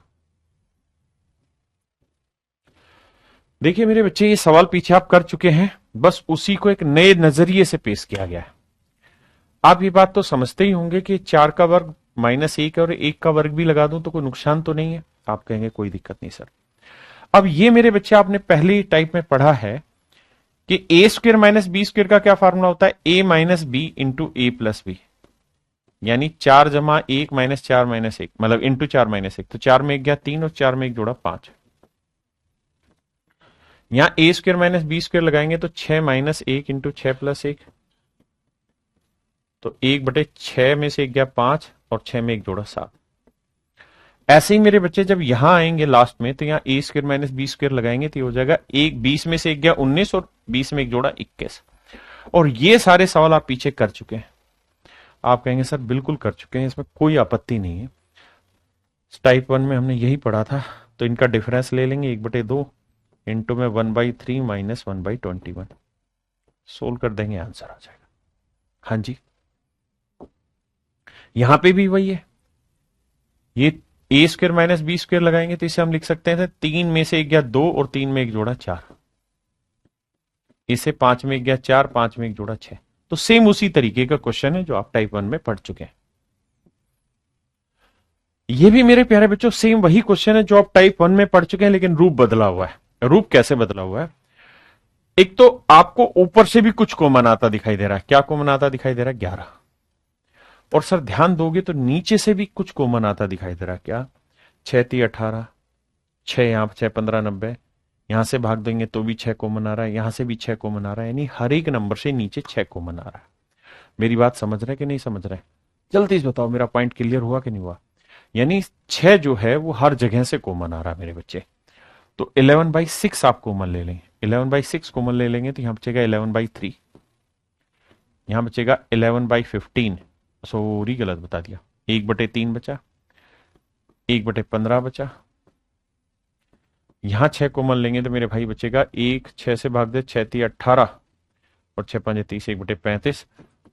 देखिए मेरे बच्चे, ये सवाल पीछे आप कर चुके हैं, बस उसी को एक नए नजरिए से पेश किया गया है। आप ये बात तो समझते ही होंगे कि 4 का वर्ग -1 और 1 का वर्ग भी लगा दूं तो कोई नुकसान तो नहीं है। आप कहेंगे कोई दिक्कत नहीं सर। अब ये मेरे बच्चे आपने पहली टाइप में पढ़ा है कि ए स्क्र माइनस बी स्क्र का क्या फार्मूला होता है, ए minus b into a plus B, यानी 4 जमा 1 माइनस 4 माइनस 1, मतलब इंटू 4 माइनस 1। तो 4 में 1 गया 3 और 4 में 1 जोड़ा 5। यहां ए स्क्र माइनस बी स्क्र लगाएंगे तो 6 माइनस 1 इंटू 6 प्लस 1, तो 1/6 में से 1 गया 5 और 6 में 1 जोड़ा 7। ऐसे ही मेरे बच्चे जब यहां आएंगे लास्ट में तो यहां ए स्क्र माइनस बी स्क्र लगाएंगे तो ये हो जाएगा 20 में से 1 गया 19 और 20 में 1 जोड़ा 21। और ये सारे सवाल आप पीछे कर चुके हैं। आप कहेंगे सर बिल्कुल कर चुके हैं, इसमें कोई आपत्ति नहीं है, टाइप 1 में हमने यही पढ़ा था। तो इनका डिफरेंस ले लेंगे 1/2 इंटू में 1/3 माइनस 1/21, सोल्व कर देंगे, आंसर आ जाएगा। हाँ जी, यहां पे भी वही है। ये ए स्क्र माइनस बी स्क्र लगाएंगे तो इसे हम लिख सकते हैं 3 में से 1 गया 2 और 3 में 1 जोड़ा 4। इसे 5 में 1 गया 4, 5 में 1 जोड़ा 6। तो सेम उसी तरीके का क्वेश्चन है जो आप टाइप 1 में पढ़ चुके हैं। ये भी मेरे प्यारे बच्चों सेम वही क्वेश्चन है जो आप टाइप 1 में पढ़ चुके हैं, लेकिन रूप बदला हुआ है। रूप कैसे बदला हुआ है? एक तो आपको ऊपर से भी कुछ कॉमन आता दिखाई दे रहा है। क्या कॉमन आता दिखाई दे रहा है? 11। और सर ध्यान दोगे तो नीचे से भी कुछ कॉमन आता दिखाई दे रहा है। क्या? 6 3 18, 6 यहां 6 15 90, यहां से भाग देंगे तो भी 6 कॉमन आ रहा है, यहां से भी 6 कॉमन आ रहा है, यानी हर एक नंबर से नीचे 6 कॉमन आ रहा है। मेरी बात समझ रहे कि नहीं समझ रहे? जल्दी से बताओ, मेरा पॉइंट क्लियर हुआ कि नहीं हुआ? यानी 6 जो है वो हर जगह से कॉमन आ रहा है मेरे बच्चे। तो 11/6 आप कॉमन ले लेंगे, 11/6 कॉमन ले लेंगे तो यहां बचेगा 11/3, यहां बचेगा 11/15, सॉरी गलत बता दिया, 1/3 बचा, 1/15 बचा। यहां 6 कॉमन लेंगे तो मेरे भाई बचेगा 1, 6 से भाग दे 6 3 18 और 6 5 30, 1/35।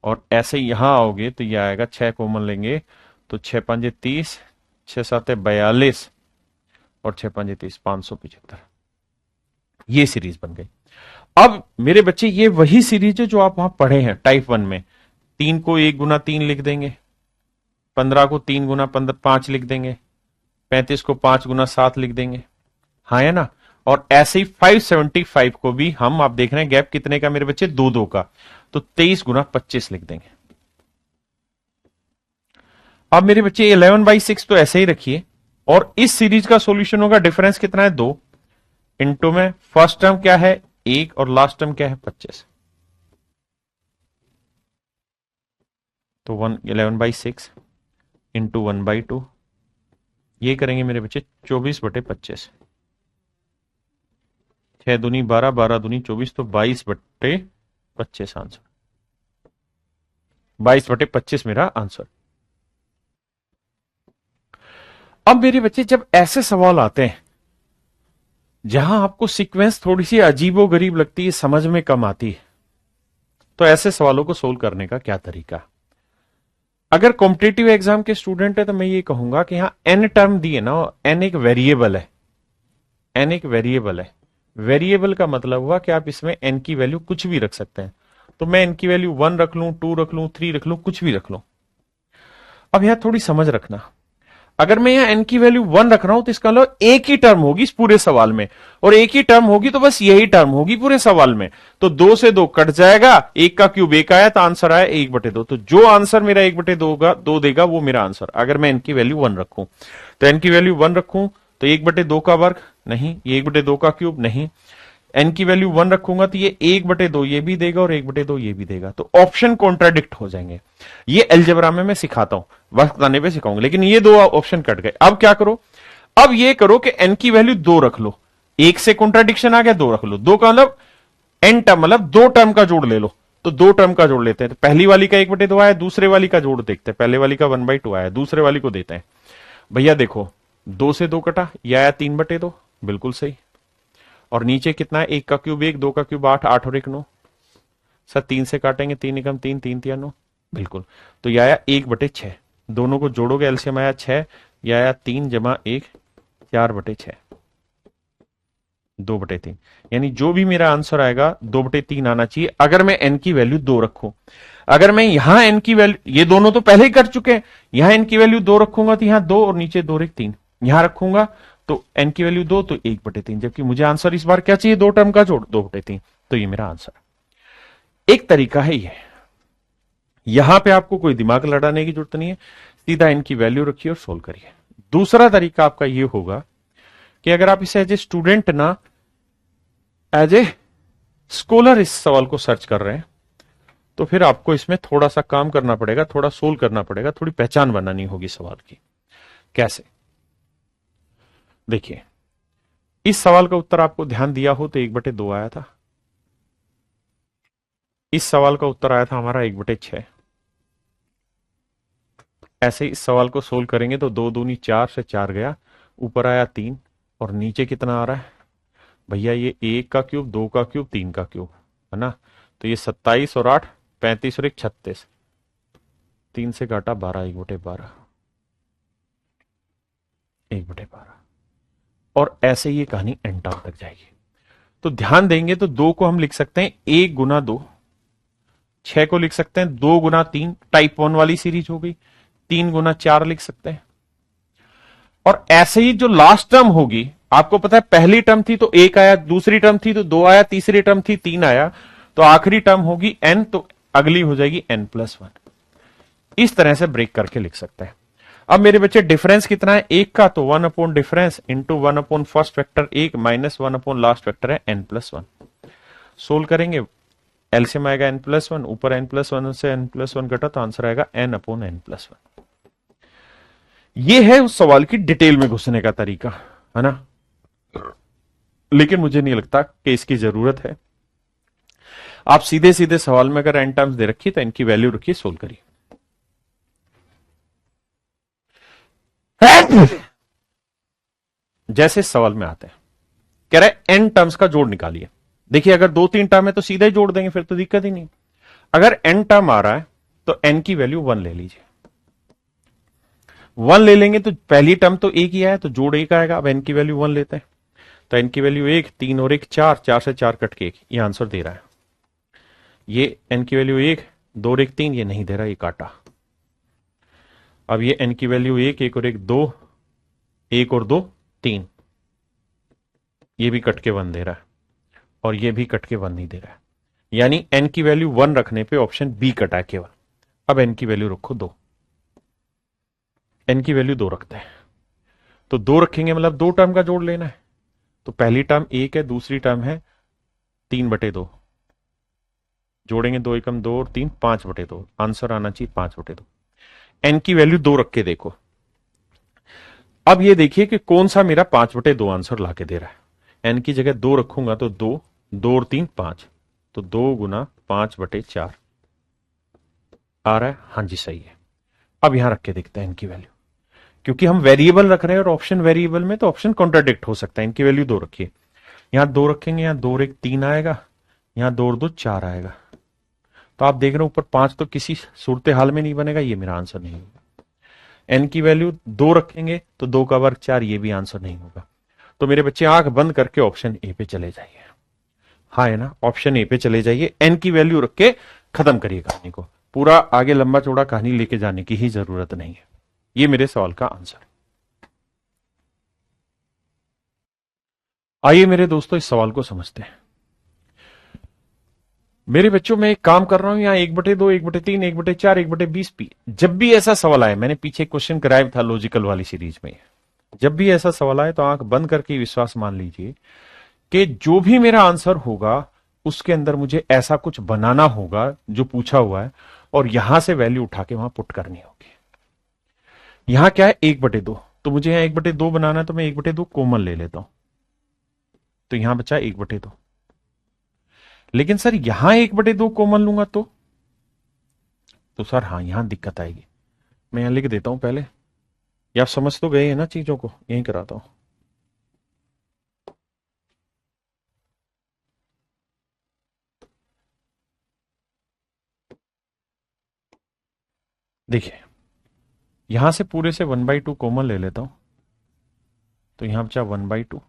और ऐसे यहां आओगे तो यह आएगा 6 कॉमन लेंगे तो 6 5 30, 6 7 42 और 6 5 30, 575। ये सीरीज बन गई। अब मेरे बच्चे ये वही सीरीज है जो आप वहां पढ़े हैं टाइप 1 में। 3 को 1 गुना 3 लिख देंगे, 15 को 3 गुना 5 लिख देंगे, 35 को 5 गुना 7 लिख देंगे, हाँ है ना। और ऐसे ही 575 को भी हम, आप देख रहे हैं गैप कितने का मेरे बच्चे? 2 का, तो 23 गुना 25 लिख देंगे। अब मेरे बच्चे 11/6 तो ऐसे ही रखिए, और इस सीरीज का सॉल्यूशन होगा, डिफरेंस कितना है? 2 इंटू में फर्स्ट टर्म क्या है? 1 और लास्ट टर्म क्या है? 25। तो 11/6 इंटू 1/2, ये करेंगे मेरे बच्चे 24/25, 6 दूनी 12, 12 दूनी 24, तो 22/25 आंसर, 22/25 मेरा आंसर। अब मेरे बच्चे जब ऐसे सवाल आते हैं जहां आपको सीक्वेंस थोड़ी सी अजीबो गरीब लगती है, समझ में कम आती है, तो ऐसे सवालों को सोल्व करने का क्या तरीका? अगर कॉम्पिटेटिव एग्जाम के स्टूडेंट है तो मैं ये कहूंगा कि यहां एन टर्म दिए ना, एन एक वेरिएबल है, एन एक वेरिएबल है। वेरिएबल का मतलब हुआ कि आप इसमें एन की वैल्यू कुछ भी रख सकते हैं। तो मैं एन की वैल्यू 1 रख लूं, 2 रख लूं, 3 रख लूं, कुछ भी रख लूं। अब यहां थोड़ी समझ रखना, अगर मैं यहां एन की वैल्यू 1 रख रहा हूं तो इसका मतलब एक ही टर्म होगी इस पूरे सवाल में, और एक ही टर्म होगी तो बस यही टर्म होगी पूरे सवाल में। तो 2 से 2 कट जाएगा, 1 का क्यूब 1 आया तो आंसर आया 1/2। तो जो आंसर मेरा 1/2 देगा वो मेरा आंसर, अगर मैं एन की वैल्यू 1 रखूं। तो एन की वैल्यू 1 रखूं तो 1/2 का वर्ग नहीं, ये 1/2 का क्यूब नहीं। एन की वैल्यू 1 रखूंगा तो ये 1/2 ये भी देगा और 1/2 ये भी देगा, तो ऑप्शन कॉन्ट्राडिक्ट हो जाएंगे। ये अलजेब्रा में मैं सिखाता हूं, वक्त आने पे सिखाऊंगा, लेकिन ये 2 ऑप्शन कट गए। अब क्या करो? अब ये करो कि एन की वैल्यू 2 रख लो, 1 से कॉन्ट्राडिक्शन आ गया, 2 रख लो। 2 का मतलब एन टर्म, मतलब 2 टर्म का जोड़ ले लो। तो 2 टर्म का जोड़ लेते हैं, तो पहली वाली का 1/2 आया, दूसरे वाली का जोड़ देखते हैं, पहले वाली का 1/2 आया, दूसरे वाली को देते हैं। भैया देखो 2 से 2 कटा, यह आया 3/2, बिल्कुल सही। और नीचे कितना है? 1 का क्यूब 1, 2 का क्यूब 8, 8 और 1 9। सर 3 से काटेंगे, 3 एकम 3, 3 3 9, बिल्कुल। तो यह आया 1/6, दोनों को जोड़ोगे एलसीएम आया 6, यह आया 3 जमा 1, 4/6। 2/3, यानी जो भी मेरा आंसर आएगा 2/3 आना चाहिए अगर मैं n की वैल्यू 2 रखूं। अगर मैं यहां n की वैल्यू, ये दोनों तो पहले ही कर चुके हैं, यहां n की वैल्यू 2 रखूंगा तो यहां 2 और नीचे 2 एक 3, यहां रखूंगा तो n की वैल्यू 2 तो 1/3, जबकि मुझे आंसर इस बार क्या चाहिए, दो टर्म का जोड़ 2/3, तो ये मेरा आंसर। एक तरीका है ये, यहां पे आपको कोई दिमाग लड़ाने की जरूरत नहीं है, सीधा n की वैल्यू रखिए और सोल्व करिए। दूसरा तरीका आपका ये होगा कि अगर आप इसे एज ए स्टूडेंट ना एज ए स्कॉलर इस सवाल को सर्च कर रहे हैं, तो फिर आपको इसमें थोड़ा सा काम करना पड़ेगा, थोड़ा सोल्व करना पड़ेगा, थोड़ी पहचान बनानी होगी सवाल की। कैसे? देखिए, इस सवाल का उत्तर आपको ध्यान दिया हो तो 1/2 आया था, इस सवाल का उत्तर आया था हमारा 1/6। ऐसे इस सवाल को सोल्व करेंगे तो 2 दूनी 4 से 4 गया, ऊपर आया 3 और नीचे कितना आ रहा है भैया, ये 1 का क्यूब, 2 का क्यूब, 3 का क्यूब, है ना। तो ये 27 और 8 35 और 1 36, 3 से काटा 12, 1/12, 1/12, और ऐसे ये कहानी एंड टाइम तक जाएगी। तो ध्यान देंगे तो 2 को हम लिख सकते हैं 1 गुना 2, 6 को लिख सकते हैं 2 गुना 3, टाइप 1 वाली सीरीज हो गई, 3 गुना 4 लिख सकते हैं। और ऐसे ही जो लास्ट टर्म होगी, आपको पता है पहली टर्म थी तो 1 आया, दूसरी टर्म थी तो 2 आया, तीसरी टर्म थी 3 आया, तो आखिरी टर्म होगी n, तो अगली हो जाएगी n+1। इस तरह से ब्रेक करके लिख सकते हैं। अब मेरे बच्चे डिफरेंस कितना है, 1 का, तो 1 upon difference into 1 upon first vector 1 minus 1 upon last vector है n+1। सोल्व करेंगे, एलसीएम आएगा n+1, ऊपर n+1 से n+1 घटा तो आंसर आएगा n/n+1। ये है उस सवाल की डिटेल में घुसने का तरीका, है ना। लेकिन मुझे नहीं लगता कि इसकी जरूरत है। आप सीधे सीधे सवाल में अगर n टर्म्स दे रखी तो n की वैल्यू रखिए, सोल्व करिए। जैसे सवाल में आते हैं, कह रहे n टर्म्स का जोड़ निकालिए। देखिए, अगर 2-3 टर्म है तो सीधा ही जोड़ देंगे, फिर तो दिक्कत ही नहीं। अगर n टर्म आ रहा है तो n की वैल्यू 1 ले लीजिए, 1 ले लेंगे तो पहली टर्म तो 1 ही आया, तो जोड़ 1 आएगा। अब n की वैल्यू 1 लेते हैं तो n की वैल्यू 1, 3 और 1 4, 4 से 4 कट के 1, ये आंसर दे रहा है। ये n की वैल्यू 1, 2 और 1 3, ये नहीं दे रहा, ये काटा। अब ये n की वैल्यू 1, 1 और 1 2, 1 और 2 3, ये भी कट के 1 दे रहा है, और ये भी कट के 1 नहीं दे रहा है, यानी n की वैल्यू 1 रखने पे ऑप्शन बी कटा है केवल। अब n की वैल्यू रखो 2, n की वैल्यू 2 रखते हैं, तो 2 रखेंगे मतलब 2 टर्म का जोड़ लेना है। तो पहली टर्म 1 है, दूसरी टर्म है 3/2, जोड़ेंगे 2 एकम 2 और 3, 5/2, आंसर आना चाहिए 5/2। n की वैल्यू 2 रख के देखो। अब ये देखिए कि कौन सा मेरा 5/2 आंसर लाके दे रहा है। n की जगह 2 रखूंगा तो 2, 2 और 3 5, तो 2 गुना 5/4 आ रहा है। हाँ जी, सही है। अब यहां रख के देखते हैं n की वैल्यू, क्योंकि हम वेरिएबल रख रहे हैं और ऑप्शन वेरिएबल में तो ऑप्शन कॉन्ट्राडिक्ट हो सकता है। इनकी वैल्यू 2 रखिए, यहां 2 रखेंगे, यहां 2 और 1 3 आएगा, यहां 2 और 2 4 आएगा। तो आप देख रहे हो ऊपर 5 तो किसी सूरत हाल में नहीं बनेगा, ये मेरा आंसर नहीं होगा। n की वैल्यू 2 रखेंगे तो 2 का वर्ग 4, ये भी आंसर नहीं होगा। तो मेरे बच्चे आंख बंद करके ऑप्शन ए पे चले जाइए। हाँ है ना, ऑप्शन ए पे चले जाइए, n की वैल्यू रख के खत्म करिए कहानी को। पूरा आगे लंबा चौड़ा कहानी लेके जाने की ही जरूरत नहीं है। ये मेरे सवाल का आंसर। आइए मेरे दोस्तों, इस सवाल को समझते हैं। मेरे बच्चों, मैं एक काम कर रहा हूं, यहां 1/2, 1/3, 1/4, 1/20 पी। जब भी ऐसा सवाल आए, मैंने पीछे क्वेश्चन कराया था लॉजिकल वाली सीरीज में, जब भी ऐसा सवाल आए तो आंख बंद करके विश्वास मान लीजिए कि जो भी मेरा आंसर होगा उसके अंदर मुझे ऐसा कुछ बनाना होगा जो पूछा हुआ है, और यहां से वैल्यू उठा के वहां पुट करनी होगी। यहां क्या है, 1/2, तो मुझे यहां 1/2 बनाना है, तो मैं 1/2 कॉमन ले लेता हूं, तो यहां बचा 1/2। लेकिन सर यहां 1/2 कॉमन लूंगा तो सर हाँ, यहां दिक्कत आएगी। मैं यहां लिख देता हूं पहले, या आप समझ तो गए हैं ना चीजों को, यहीं कराता हूं। देखिए, यहां से पूरे से 1/2 कॉमन ले लेता हूं, तो यहां बचा 1/2,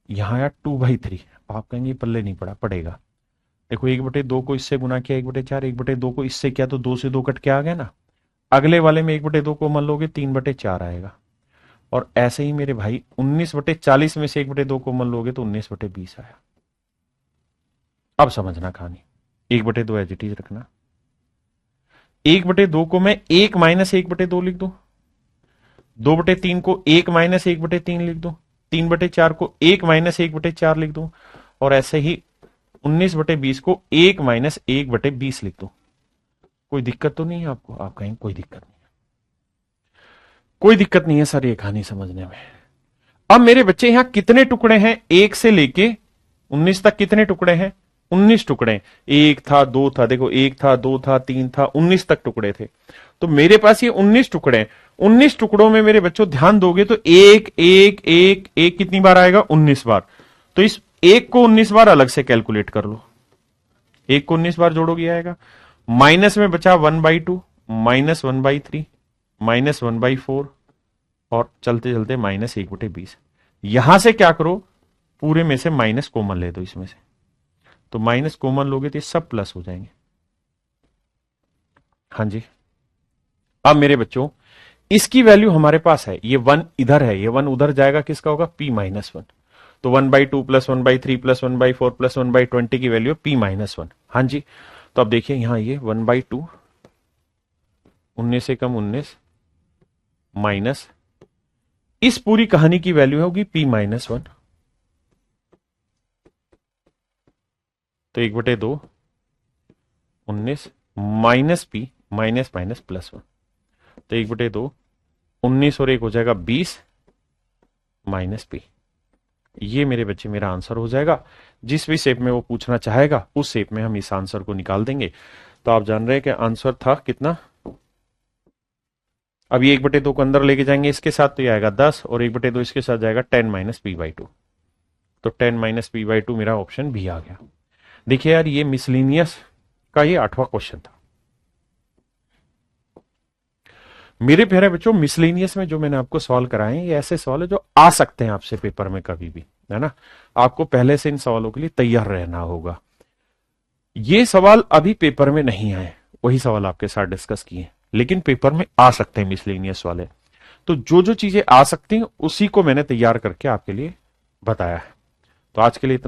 यहां आया 2/3। आप कहेंगे पल्ले नहीं पड़ा, पड़ेगा। देखो 1/2 को इससे गुना किया 1/4, 1/2 को इससे किया तो 2 से 2 कट के आ गया ना। अगले वाले में 1/2 को मान लोगे 3/4 आएगा। और ऐसे ही मेरे भाई 19/40 में से 1/2 को मान लोगे तो 19/20 आया। अब समझना कहानी। 1/2 एज इट इज रखना। 1/2 को मैं 1 माइनस 1/2 लिख दू। 2/3 को 1 माइनस 1/3 लिख दू। 3/4 को 1 माइनस 1/4 लिख दू। और ऐसे ही 19/20 को 1 माइनस 1/20 लिख दो। कोई दिक्कत तो नहीं है आपको? आप कहेंगे कोई दिक्कत नहीं है। कोई दिक्कत नहीं है सर ये कहानी समझने में। अब मेरे बच्चे यहां कितने टुकड़े हैं? 1 से लेके 19 तक कितने टुकड़े हैं? 19 टुकड़े। 1 था, 2 था, देखो 1 था, 2 था, 3 था, 19 तक टुकड़े थे। तो मेरे पास ये 19 टुकड़े हैं। 19 टुकड़ों में मेरे बच्चों ध्यान दोगे तो एक एक एक एक कितनी बार आएगा? 19 बार। तो इस एक को 19 बार अलग से कैलकुलेट कर लो। एक को 19 बार जोड़ोगे आएगा। माइनस में बचा 1/2, माइनस 1/3, माइनस 1/4 और चलते चलते माइनस 1/20। यहां से क्या करो? पूरे में से माइनस कॉमन ले दो इसमें से। तो माइनस कॉमन लोगे तो ये सब प्लस हो जाएंगे। हाँ जी। अब मेरे बच्चों इसकी वैल्यू हमारे पास है। ये 1 इधर है, ये 1 उधर जाएगा, किसका होगा? p-1। तो 1/2 प्लस 1/3 प्लस 1/4 प्लस 1/20 की वैल्यू p-1। हाँ जी। तो अब देखिए यहां ये 1/2, 19 से कम 19 माइनस इस पूरी कहानी की वैल्यू होगी p-1। तो 1/2 19 minus p minus minus plus 1। तो 1/2 19 और 1 हो जाएगा 20 माइनस p। ये मेरे बच्चे मेरा आंसर हो जाएगा। जिस भी शेप में वो पूछना चाहेगा उस शेप में हम इस आंसर को निकाल देंगे। तो आप जान रहे हैं कि आंसर था कितना? अब ये 1/2 को अंदर लेके जाएंगे इसके साथ तो ये आएगा 10 और 1/2 इसके साथ जाएगा 10 माइनस p/2। तो 10 माइनस p/2 मेरा ऑप्शन भी आ गया। देखिए यार ये मिसलिनियस का ये 8वां क्वेश्चन था। मेरे प्यारे बच्चों मिसलेनियस में जो मैंने आपको सवाल कराए हैं ये ऐसे सवाल है जो आ सकते हैं आपसे पेपर में कभी भी, है ना। आपको पहले से इन सवालों के लिए तैयार रहना होगा। ये सवाल अभी पेपर में नहीं आए, वही सवाल आपके साथ डिस्कस किए, लेकिन पेपर में आ सकते हैं मिसलेनियस वाले। तो जो जो चीजें आ सकती हैं उसी को मैंने तैयार करके आपके लिए बताया है। तो आज के लिए इतना।